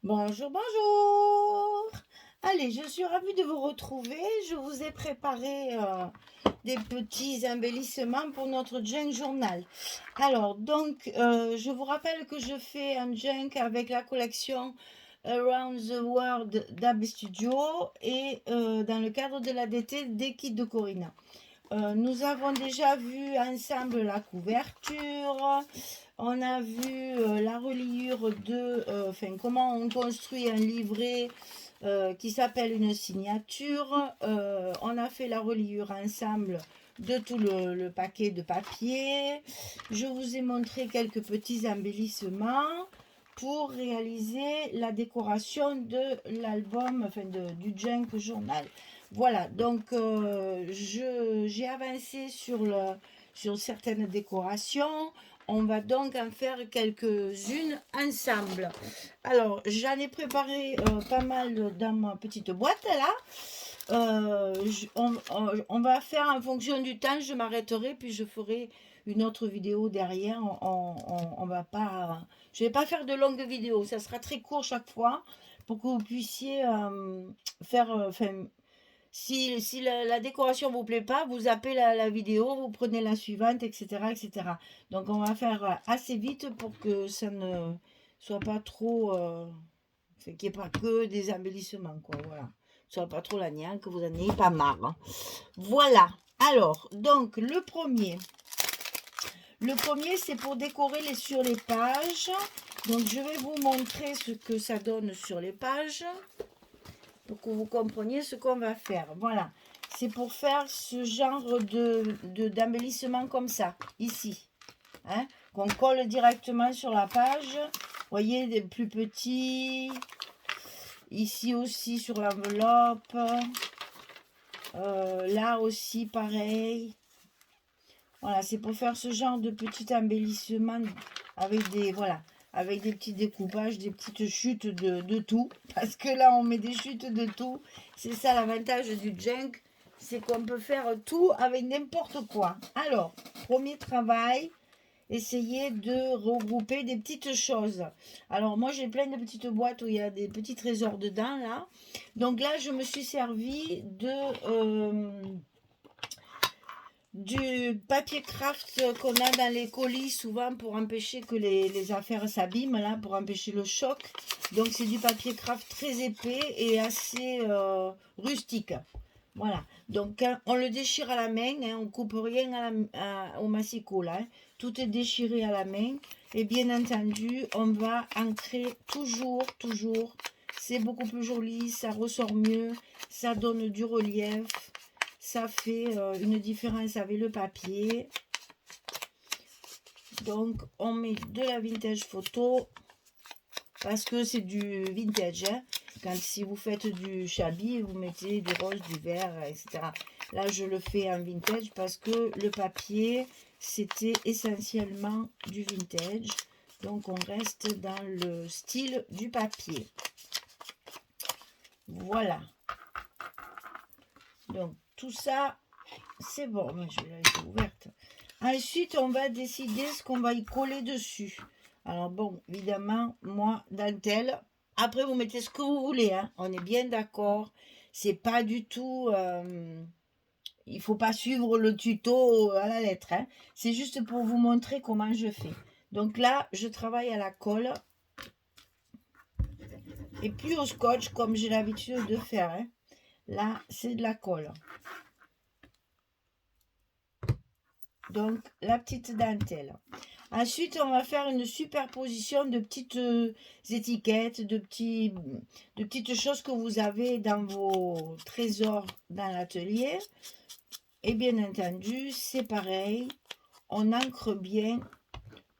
Bonjour, bonjour. Allez, je suis ravie de vous retrouver. Je vous ai préparé des petits embellissements pour notre junk journal. Alors, donc, je vous rappelle que je fais un junk avec la collection Around the World d'Ab Studio et dans le cadre de l'ADT des kits de Corina. Nous avons déjà vu ensemble la couverture, on a vu la reliure de, comment on construit un livret qui s'appelle une signature. On a fait la reliure ensemble de tout le paquet de papier. Je vous ai montré quelques petits embellissements pour réaliser la décoration de l'album, du Junk Journal. Voilà, donc j'ai avancé sur certaines décorations. On va donc en faire quelques-unes ensemble. Alors, j'en ai préparé pas mal dans ma petite boîte là. On va faire en fonction du temps, je m'arrêterai, puis je ferai une autre vidéo derrière. On va pas, je vais pas faire de longues vidéos, ça sera très court chaque fois pour que vous puissiez faire, si la décoration vous plaît pas, vous zappez la vidéo, vous prenez la suivante, etc., etc. Donc on va faire assez vite pour que ça ne soit pas trop, qu'il n'y ait pas que des embellissements, quoi. Voilà, soit pas trop la niaque, que vous en ayez pas marre, hein. Voilà. Alors, donc le premier c'est pour décorer sur les pages. Donc je vais vous montrer ce que ça donne sur les pages pour que vous compreniez ce qu'on va faire. Voilà, c'est pour faire ce genre d'embellissement comme ça, ici, hein, qu'on colle directement sur la page. Vous voyez, des plus petits, ici aussi sur l'enveloppe, là aussi pareil. Voilà, c'est pour faire ce genre de petit embellissement avec des, voilà, avec des petits découpages, des petites chutes de tout. Parce que là, on met des chutes de tout. C'est ça l'avantage du junk, c'est qu'on peut faire tout avec n'importe quoi. Alors, premier travail, essayer de regrouper des petites choses. Alors, moi, j'ai plein de petites boîtes où il y a des petits trésors dedans, là. Donc là, je me suis servi du papier craft qu'on a dans les colis souvent pour empêcher que les affaires s'abîment, là, pour empêcher le choc. Donc c'est du papier craft très épais et assez rustique. Voilà, donc hein, on le déchire à la main, hein, on coupe rien au massicot là, hein. Tout est déchiré à la main et bien entendu on va ancrer toujours, c'est beaucoup plus joli, ça ressort mieux, ça donne du relief, ça fait une différence avec le papier. Donc on met de la vintage photo parce que c'est du vintage, hein. Quand si vous faites du shabby, vous mettez du rose, du vert, etc. Là je le fais en vintage parce que le papier c'était essentiellement du vintage, donc on reste dans le style du papier. Voilà, donc tout ça c'est bon. Je vais la laisser ouverte. Ensuite, on va décider ce qu'on va y coller dessus. Alors bon, évidemment, moi, dentelle. Après, vous mettez ce que vous voulez, hein. On est bien d'accord. C'est pas du tout... il faut pas suivre le tuto à la lettre, hein. C'est juste pour vous montrer comment je fais. Donc là, je travaille à la colle. Et puis au scotch, comme j'ai l'habitude de faire, hein. Là, c'est de la colle. Donc, la petite dentelle. Ensuite, on va faire une superposition de petites étiquettes, de petites choses que vous avez dans vos trésors dans l'atelier. Et bien entendu, c'est pareil. On ancre bien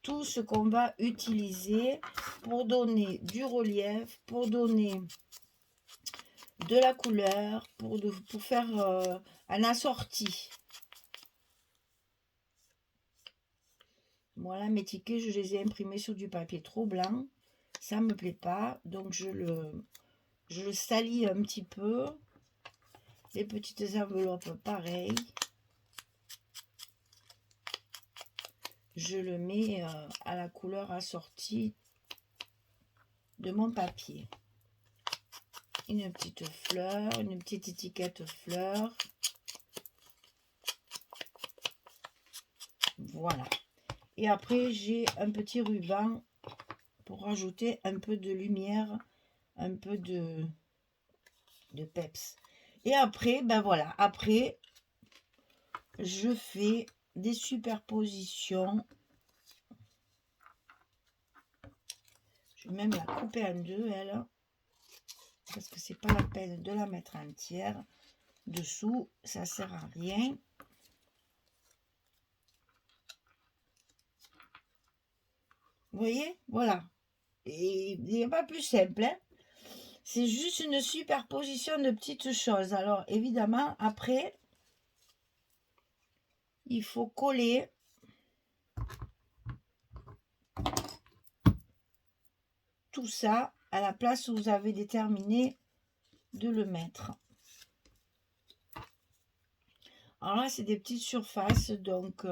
tout ce qu'on va utiliser pour donner du relief, pour donner de la couleur, pour faire un assorti. Voilà, mes tickets, je les ai imprimés sur du papier trop blanc. Ça ne me plaît pas, donc je le salis un petit peu. Les petites enveloppes, pareil. Je le mets à la couleur assortie de mon papier. Une petite fleur, une petite étiquette fleur. Voilà. Et après, j'ai un petit ruban pour rajouter un peu de lumière, un peu de peps. Et après, ben voilà, après, je fais des superpositions. Je vais même la couper en deux, elle, parce que c'est pas la peine de la mettre entière. Dessous, ça sert à rien. Vous voyez, voilà. Et il n'y a pas plus simple, hein. C'est juste une superposition de petites choses. Alors, évidemment, après, il faut coller tout ça à la place où vous avez déterminé de le mettre. Alors là, c'est des petites surfaces, donc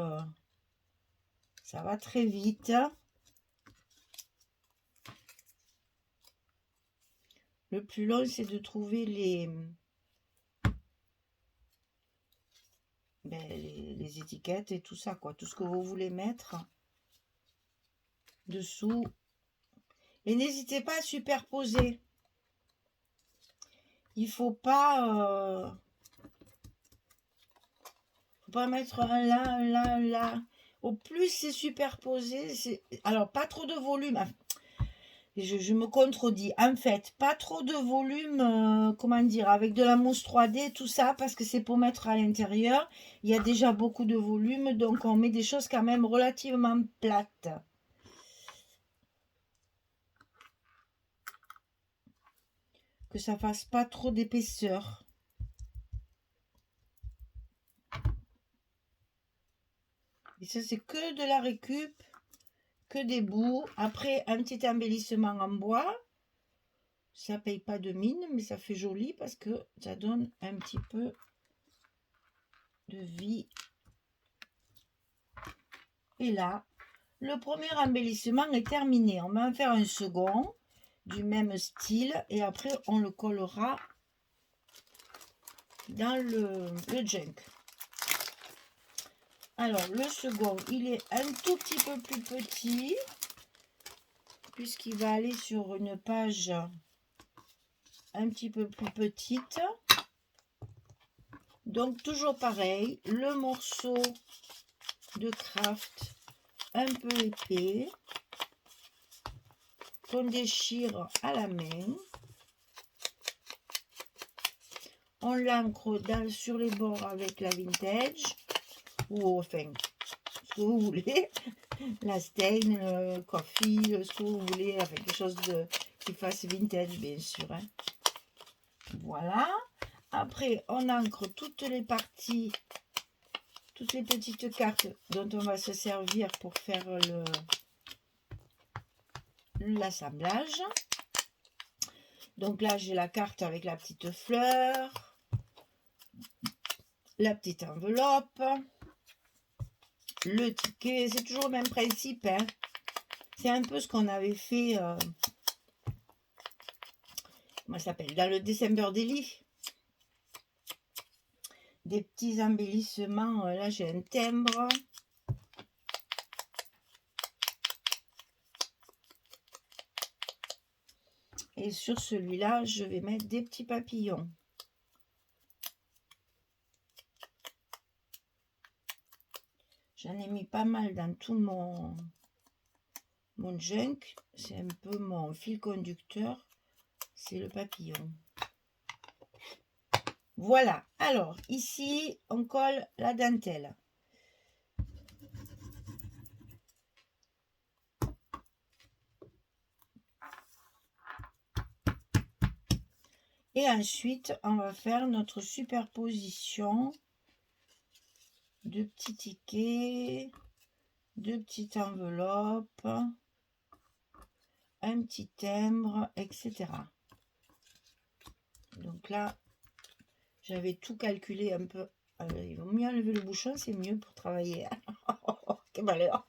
ça va très vite. Le plus long, c'est de trouver les étiquettes et tout ça, quoi. Tout ce que vous voulez mettre dessous. Et n'hésitez pas à superposer. Il faut pas mettre un là, un là, un là. Au plus c'est superposé, c'est... Alors, pas trop de volume. Je me contredis. En fait, pas trop de volume, comment dire, avec de la mousse 3D, tout ça, parce que c'est pour mettre à l'intérieur. Il y a déjà beaucoup de volume, donc on met des choses quand même relativement plates. Que ça fasse pas trop d'épaisseur. Et ça, c'est que de la récup, que des bouts. Après, un petit embellissement en bois. Ça paye pas de mine, mais ça fait joli parce que ça donne un petit peu de vie. Et là, le premier embellissement est terminé. On va en faire un second du même style et après on le collera dans le junk. Alors le second, il est un tout petit peu plus petit puisqu'il va aller sur une page un petit peu plus petite. Donc toujours pareil, le morceau de craft un peu épais qu'on déchire à la main. On l'ancre sur les bords avec la vintage ou enfin ce que vous voulez, la stain, le coffee, ce que vous voulez, avec quelque chose qui fasse vintage bien sûr, hein. Voilà. Après on ancre toutes les parties, toutes les petites cartes dont on va se servir pour faire l'assemblage. Donc là, j'ai la carte avec la petite fleur, la petite enveloppe, le ticket. C'est toujours le même principe, hein. C'est un peu ce qu'on avait fait, comment ça s'appelle, dans le December Daily. Des petits embellissements. Là, j'ai un timbre. Et sur celui-là, je vais mettre des petits papillons. J'en ai mis pas mal dans tout mon junk. C'est un peu mon fil conducteur. C'est le papillon. Voilà. Alors, ici, on colle la dentelle. Et ensuite, on va faire notre superposition de petits tickets, de petites enveloppes, un petit timbre, etc. Donc là, j'avais tout calculé un peu. Il vaut mieux enlever le bouchon, c'est mieux pour travailler. Quel malheur!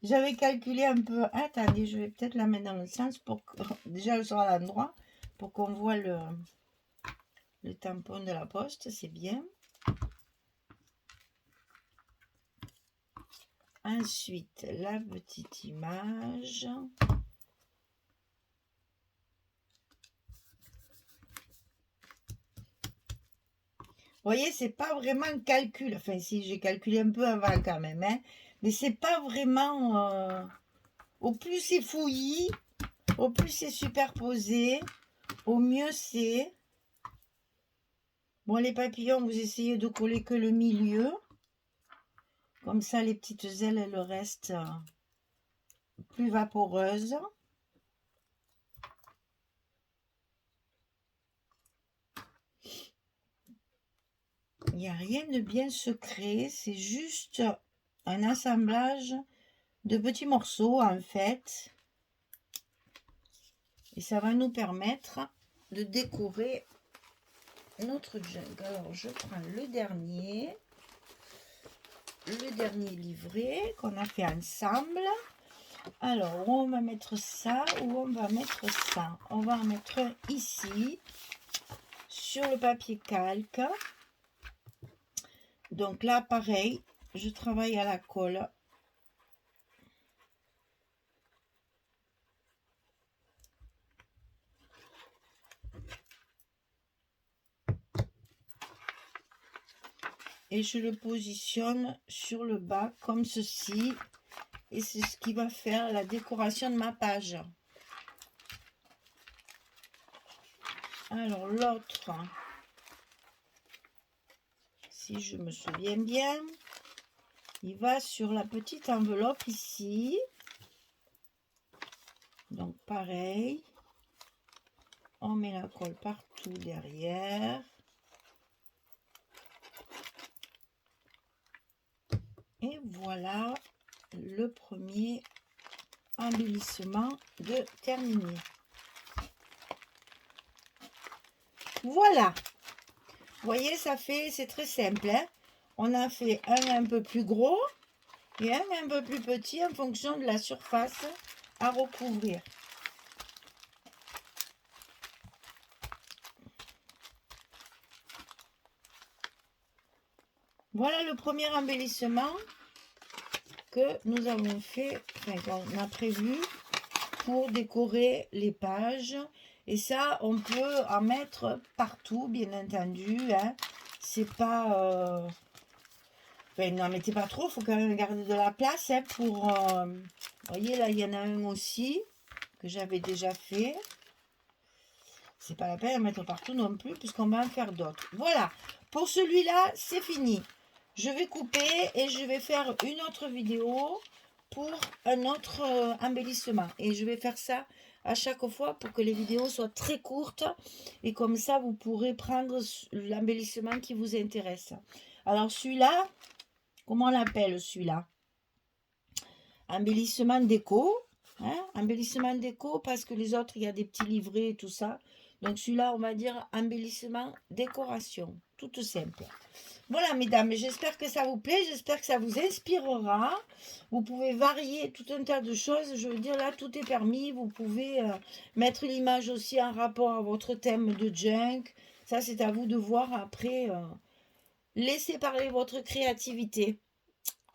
J'avais calculé un peu. Attendez, je vais peut-être la mettre dans le sens pour que déjà elle soit à l'endroit pour qu'on voit le tampon de la poste, c'est bien. Ensuite, la petite image. Vous voyez, c'est pas vraiment un calcul. Enfin, si, j'ai calculé un peu avant quand même, hein. Mais c'est pas vraiment... au plus c'est fouillis, au plus c'est superposé, au mieux c'est... Bon, les papillons, vous essayez de coller que le milieu. Comme ça, les petites ailes, elles restent plus vaporeuses. Il n'y a rien de bien secret, c'est juste un assemblage de petits morceaux en fait. Et ça va nous permettre de décorer notre jungle. Alors je prends le dernier livret qu'on a fait ensemble. Alors, où on va mettre ça, où on va mettre ça. On va en mettre un ici, sur le papier calque. Donc là, pareil, je travaille à la colle. Et je le positionne sur le bas comme ceci. Et c'est ce qui va faire la décoration de ma page. Alors l'autre, si je me souviens bien, il va sur la petite enveloppe ici. Donc pareil, on met la colle partout derrière. Et voilà le premier embellissement de terminé. Voilà, vous voyez, ça fait, c'est très simple, hein. On a fait un peu plus gros et un peu plus petit en fonction de la surface à recouvrir. Voilà le premier embellissement que nous avons fait, enfin, qu'on a prévu pour décorer les pages. Et ça, on peut en mettre partout, bien entendu, hein. C'est pas... Enfin, n'en mettez pas trop, il faut quand même garder de la place, hein, pour... Vous voyez, là, il y en a un aussi que j'avais déjà fait. C'est pas la peine de mettre partout non plus, puisqu'on va en faire d'autres. Voilà, pour celui-là, c'est fini. Je vais couper et je vais faire une autre vidéo pour un autre embellissement. Et je vais faire ça à chaque fois pour que les vidéos soient très courtes. Et comme ça, vous pourrez prendre l'embellissement qui vous intéresse. Alors celui-là, comment on l'appelle celui-là? Embellissement déco. Hein? Embellissement déco parce que les autres, il y a des petits livrets et tout ça. Donc celui-là, on va dire embellissement décoration. Toute simple. Voilà, mesdames, j'espère que ça vous plaît, j'espère que ça vous inspirera. Vous pouvez varier tout un tas de choses. Je veux dire, là, tout est permis. Vous pouvez mettre l'image aussi en rapport à votre thème de junk. Ça, c'est à vous de voir après. Laissez parler votre créativité.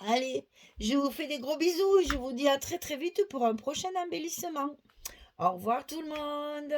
Allez, je vous fais des gros bisous et je vous dis à très très vite pour un prochain embellissement. Au revoir tout le monde.